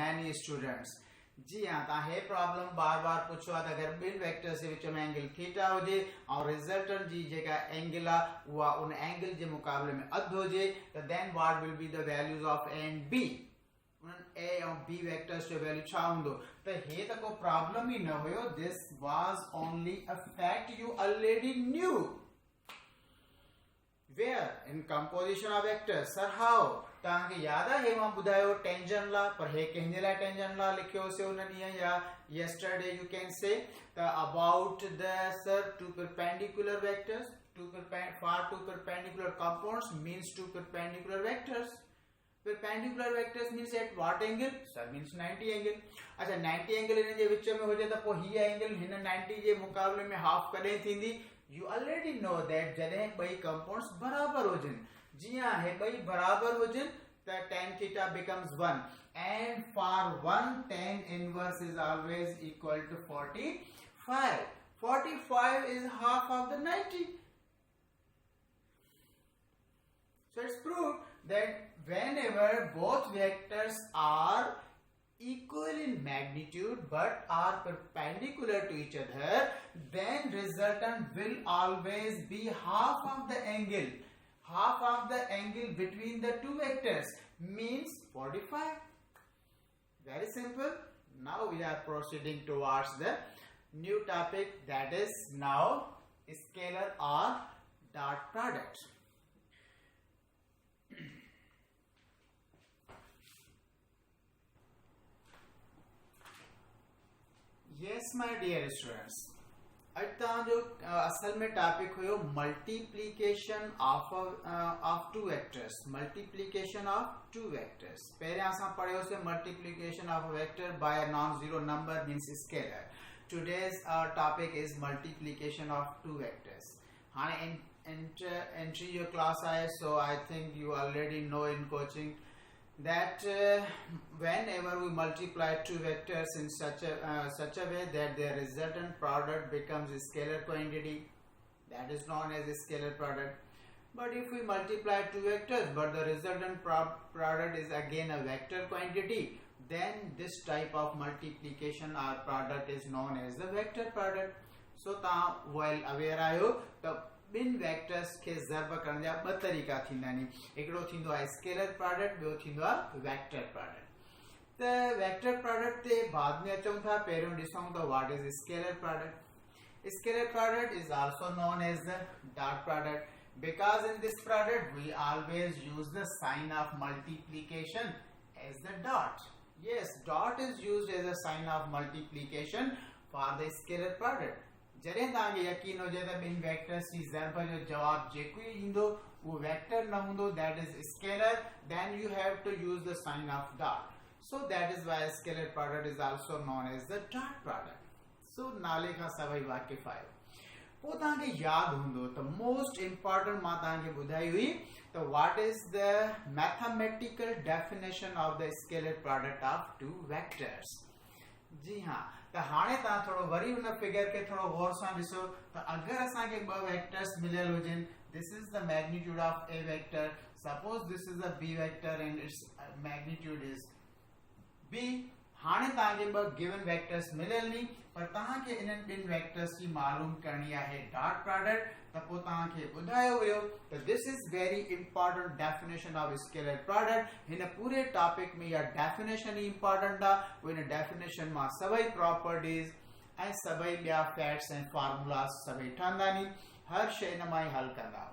many students. जी हाँ, ता हे problem बार बार पूछो आता अगर बिन वेक्टर से विच में एंगल थीटा हो जे और रिजल्टेंट जी जेका एंगल आ वो उन एंगल जे मुकाबले में अध हो जे तो then what will be the values of A and B उन ए और बी वेक्टर्स जो वैल्यू छा हुंदो तो हे तो को प्रॉब्लम ही न होयो. This was only a fact you already knew. Where in composition of vectors, sir how? तव्हांखे याद आहे हे मां ॿुधायो टेंजन ला पर हे कंहिंजे लाइ टेंजन ला लिखियो से उन ॾींहुं या yesterday you can say the about the sir two perpendicular vectors for two perpendicular compounds means two perpendicular vectors. Perpendicular vectors means at what angle? Sir means 90 angle. अच्छा 90 angle इन जे विच में हो जाए त पोइ ही एंगल हिन 90 जे मुकाबले में हाफ कॾहिं थींदी? You already know that जॾहिं ॿई compounds बराबर हुजनि. जी हाँ, हे ॿई बराबर हुजनि त tan theta becomes 1 and for 1 tan inverse is always equal to 45. 45 is half of the 90. So it's proved that whenever both vectors are equal in magnitude but are perpendicular to each other, then resultant will always be half of the angle. Half of the angle between the two vectors means 45. Very simple. Now we are proceeding towards the new topic, that is now scalar or dot product. Yes, my dear students. आज जो असल में topic हुयो multiplication of two vectors. Multiplication of two vectors पहले असां पढ़ियो से multiplication of a vector by a non zero number means scalar. Today's topic is multiplication of two vectors. हाणे एंट्री योर क्लास आए, so I think you already know in coaching that whenever we multiply two vectors in such a way that their resultant product becomes a scalar quantity, that is known as a scalar product. But if we multiply two vectors but the resultant product is again a vector quantity, then this type of multiplication or product is known as the vector product. So while aware आयो the bin vectors के ज़रब करण जा ॿ तरीक़ा थींदा आहिनि. हिकिड़ो थींदो आहे स्केलर प्रोडक्ट, ॿियो थींदो आहे वेक्टर प्रोडक्ट. त वेक्टर प्रोडक्ट ते बाद में अचूं था. पहिरियों ॾिसूं त what is scalar product. Scalar product is also known as the dot product because in this product we always use the sign of multiplication as the dot. Yes, dot is used as a sign of multiplication for the scalar product. जॾहिं तव्हांखे यकीन हुजे त ॿिनि vectors जी ज़रब जो जवाब जेको ई ईंदो उहो वेक्टर न हूंदो, that is scalar, then you have to use the sign of dot. So that is why scalar product is also known as the dot product. सो नाले खां सभई वाक़िफ़ आहियो. पोइ तव्हांखे यादि हूंदो त मोस्ट इम्पोर्टेंट मां तव्हांखे ॿुधाई हुई त what is the mathematical definition of the scalar product of two vectors. जी हाँ, त हाणे तव्हां थोरो वरी उन फिगर के थोरो गौर सां ॾिसो त अगरि असांखे ॿ वेक्टर्स मिलियल हुजनि, this is the magnitude of a vector, suppose this is the B vector and its magnitude is B. हाणे तव्हांखे ॿ गिवन वेक्टर्स मिलियल नी, पर तव्हांखे इन्हनि ॿिनि वेक्टर्स जी मालूम करणी आहे डॉट प्रोडक्ट. त पोइ तव्हांखे ॿुधायो वियो त this is very important definition of scalar product. हिन पूरे टॉपिक में इहा डेफिनेशन ही इंपॉर्टेंट आहे. हिन डेफिनेशन मां सभई प्रॉपर्टीज ऐं सभई ॿिया फैक्ट्स ऐं फॉर्मूलास सभई ठहंदा नी. हर शइ हिन मां ई हल कंदा.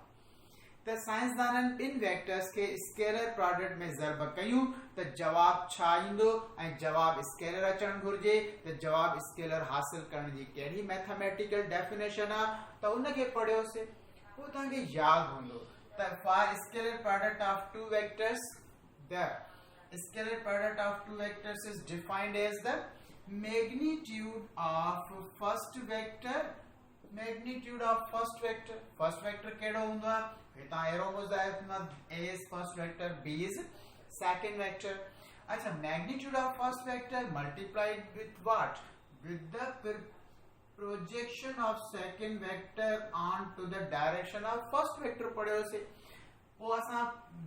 त साइंसदाननि ॿिनि वेक्टर्स के स्केलर प्रोडक्ट में ज़रब कयूं त जवाब छा ईंदो ऐं जवाब स्केलर अचणु घुर्जे. त जवाब स्केलर हासिल करण जी कहिड़ी मैथमेटिकल डेफिनेशन आहे त उनखे पढ़ियोसीं. पोइ तव्हांखे यादि हूंदो त for scalar product of two vectors, the scalar product of two vectors is defined as the magnitude of first vector. Magnitude of first vector. First vector केड़ो हुंदो आहे? हितां एरो ॿुधायो A is first vector, B is second vector. अच्छा, magnitude of first vector multiplied with what? With the projection of second vector onto the direction of first vector पढ़ियो से. वो असा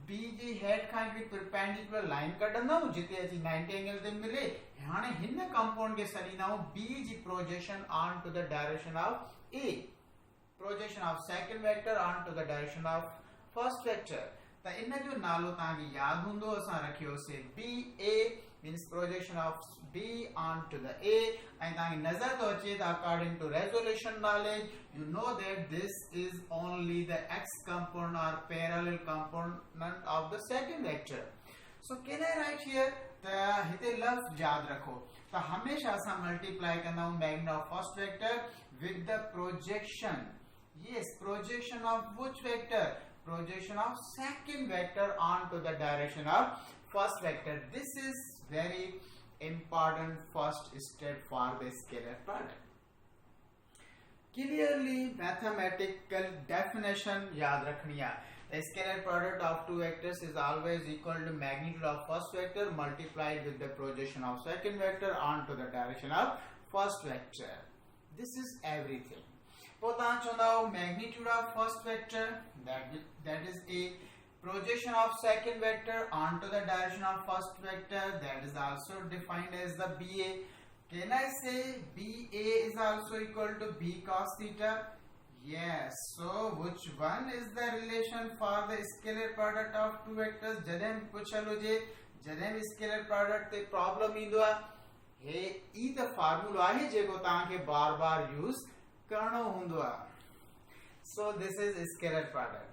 बी जी हेड खां हिकड़ी परपेंडिकुलर लाइन कढंदा जिते अची 90 angle ते मिले हाने हिन कंपाउंड के सॾींदा बी जी projection on to the direction of a projection of second vector on to the direction of first vector त इन जो नालो तांखे याद हुंदो असा रखियो से B A means projection of B onto the A and तांखे नजर तो अचे त according to resolution knowledge you know that this is only the x component or parallel component of the second vector. So can I write here the हिते लफ्ज याद रखो त हमेशा असां मल्टीप्लाई कंदा आहियूं Magna of first vector with the projection. Yes, projection of which vector? Projection of second vector onto the direction of first vector. This is very important first step for the scalar product. Clearly mathematical definition याद रखनी है. The scalar product of two vectors is always equal to magnitude of first vector multiplied with the projection of second vector onto the direction of first vector. This is everything. पोता चुनाव magnitude of first vector that is a projection of second vector onto the direction of first vector that is also defined as the BA. Can I say BA is also equal to B cos theta? Yes. So which one is the relation for the scalar product of two vectors? जॾहिं पुछल हुजे जॾहिं scalar product ते problem ईंदो आहे हे ई त formula आहे जेको तव्हांखे बार बार यूज करणो हूंदो आहे. So this is scalar product.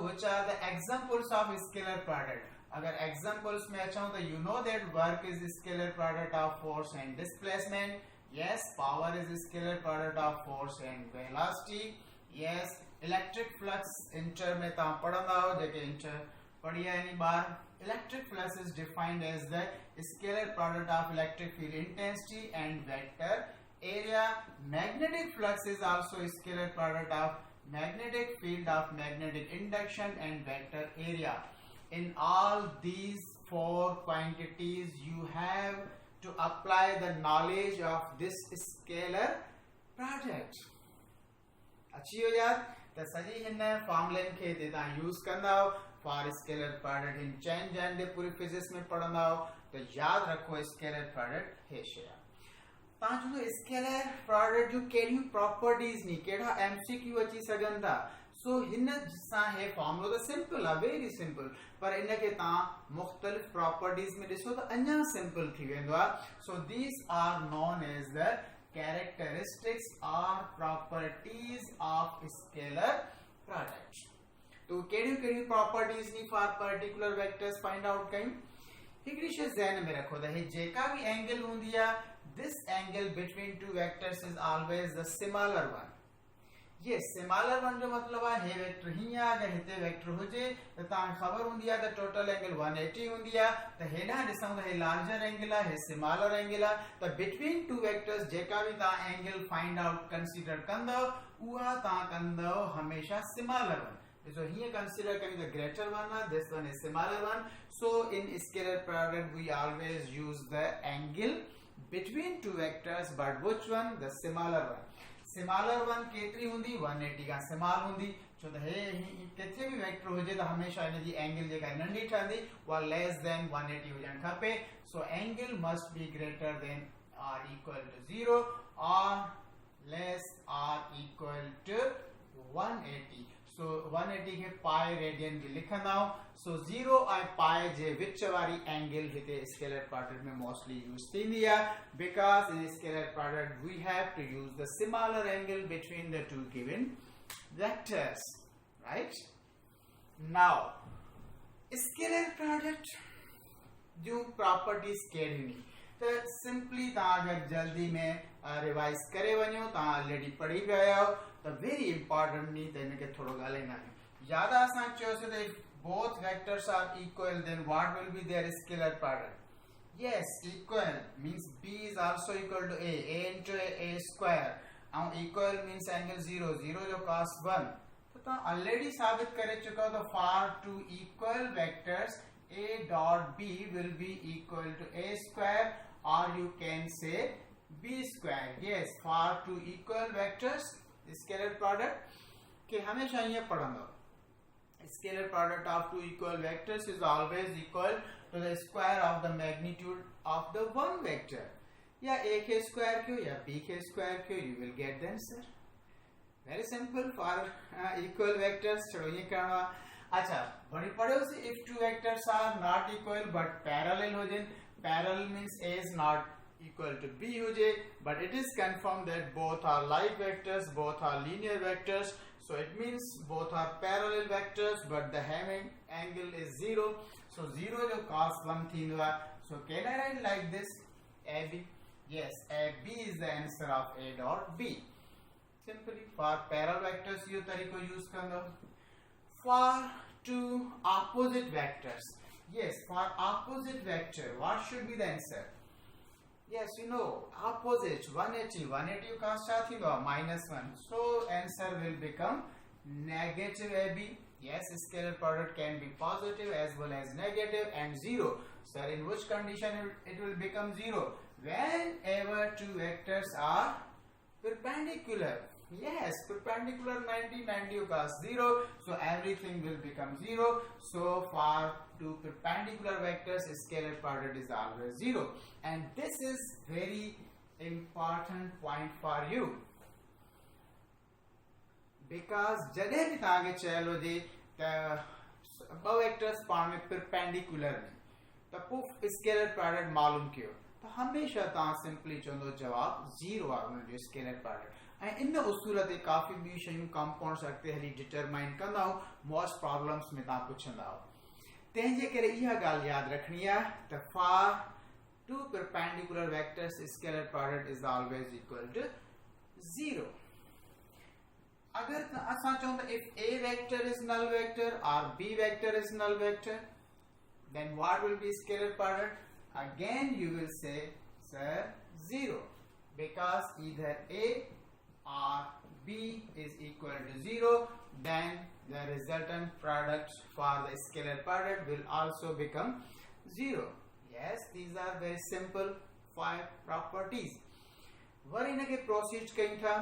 which are the examples of scalar product? अगर examples में अच्छा तो you know that work is scalar product of force and displacement. Yes, power is scalar product of force and velocity. Yes, electric flux inter में ता पढ़ंदा हो जेके inter पढ़िया इन बार. Electric flux is defined as the scalar product of electric field intensity and vector area. Magnetic flux is also scalar product of magnetic field of magnetic induction and vector area. In all these four quantities you have to apply the knowledge of this scalar product. अच्छी हो याद त सजी हिन फॉर्मूलन खे ते ता use कंदा for scalar product in change and पूरी फिजिक्स में पढ़ंदा त याद रखो scalar product हे शय तां जो स्केलर प्रोडक्ट जो केडी प्रॉपर्टीज नी केड़ा एमसीक्यू अची सगन था. सो हिन सा हे फॉर्मूला तो सिंपल है वेरी सिंपल पर इन के ता मुख्तलिफ प्रॉपर्टीज में दिसो तो अन्या सिंपल थी वेंदो आ. So these are known as the characteristics और प्रॉपर्टीज ऑफ स्केलर प्रोडक्ट. तो केडी प्रॉपर्टीज नी for particular vectors find out कई हिकड़ी शय ध्यान में रखो त हे जेका भी एंगल हुंदी आ this angle between two vectors is always the smaller one. Yes, smaller one जो मतलब है हे वेक्टर ही आ अगर हिते वेक्टर हो जे तो ता खबर हुंदी आ द टोटल एंगल 180 हुंदी आ त हेडा दिसंग त हे लार्जर एंगल है हे स्मॉलर एंगल है त बिटवीन टू वेक्टर्स जेका भी ता एंगल फाइंड आउट कंसीडर कंदो उहा ता कंदो हमेशा smaller one. So here consider coming the greater one, this one is smaller one. So in scalar product we always use the angle between two vectors, but which one? The smaller one. Smaller one केतरी हुंदी 180 का small हुंदी छो त हे किथे भी vector हो जे त हमेशा इन जी एंगल जेका नंढी ठंदी वा लेस देन 180 हुजण खपे. So angle must be greater than or equal to 0 or less or equal to 180. So 180 के पाई रेडियन भी लिखंदा. So 0 और पाई जे विच वारी एंगल हिते स्केलर प्रोडक्ट में मोस्टली यूज थींदी है because in scalar product we have to use the smaller angle between the two given vectors, right? Now scalar product जो प्रॉपर्टीज केड़ी नी तो सिंपली ता अगर जल्दी में रिवाइज करे वणो ता ऑलरेडी पढ़ी गया तो वेरी इंपॉर्टेंट नी तो इनके थोड़ो गालेना याद आसा चो से if both vectors are equal then what will be their scalar product? Yes, equal means b is also equal to a into a square. Now equal means angle 0 जो cos 1 तो already साबित करे चुका तो for two equal vectors a dot b will be equal to a square or you can say b square. Yes, for two equal vectors scalar product के हमेशा ये पढ़ंदो Scalar product of two equal vectors is always equal to the square of the magnitude of the one vector. या a के square क्यों या b के square क्यों, you will get the answer. Very simple for equal vectors. चलो ये करना. अच्छा बड़ी पढ़ो से if two vectors are not equal but parallel हो जाए. Parallel means a is not equal to b हो जाए, but it is confirmed that both are like vectors, both are linear vectors. So it means both are parallel vectors, but the having angle is 0. So 0 जो cos 1 थींदो. So can I write like this? AB. Yes, AB is the answer of A dot B. Simply for parallel vectors ये तरीको use करना. For two opposite vectors. Yes, for opposite vector, what should be the answer? Yes, you know, opposite 180. 180 का क्या थींदो? -1. So answer will become negative AB. Yes, scalar product can be positive as well as negative and 0. Sir, in which condition it will become 0? Whenever two vectors are perpendicular. Yes, perpendicular 90, 90 का 0. So everything will become 0. So for two perpendicular vectors, scalar product is always 0. And this is very important point for you. Because जॾहिं भी तव्हांखे चयलो जे ॿ vectors पाण में perpendicular में त पोइ स्केलर प्रोडक्ट मालूम कयो त हमेशा तव्हां सिंपली चवंदो जवाब 0 आहे उनजो स्केलर प्रोडक्ट. ऐं इन उसूल ते काफ़ी ॿियूं शयूं कंपाउंड्स अॻिते हली डिटरमाइन कंदा आहियूं. मोस्ट प्रॉब्लम्स में तव्हां पुछंदा आहियो. तंहिंजे करे इहा ॻाल्हि यादि रखणी आहे त for two perpendicular vectors scalar product is always equal to 0. अगर असां चऊं त if A vector is null vector or B vector is null vector, then what will be scalar product? Again you will say, sir, 0, because either A or B is equal to 0, then the resultant product for the scalar product will also become 0. Yes, these are very simple 5 properties. Worry इनके proceed कयूं था.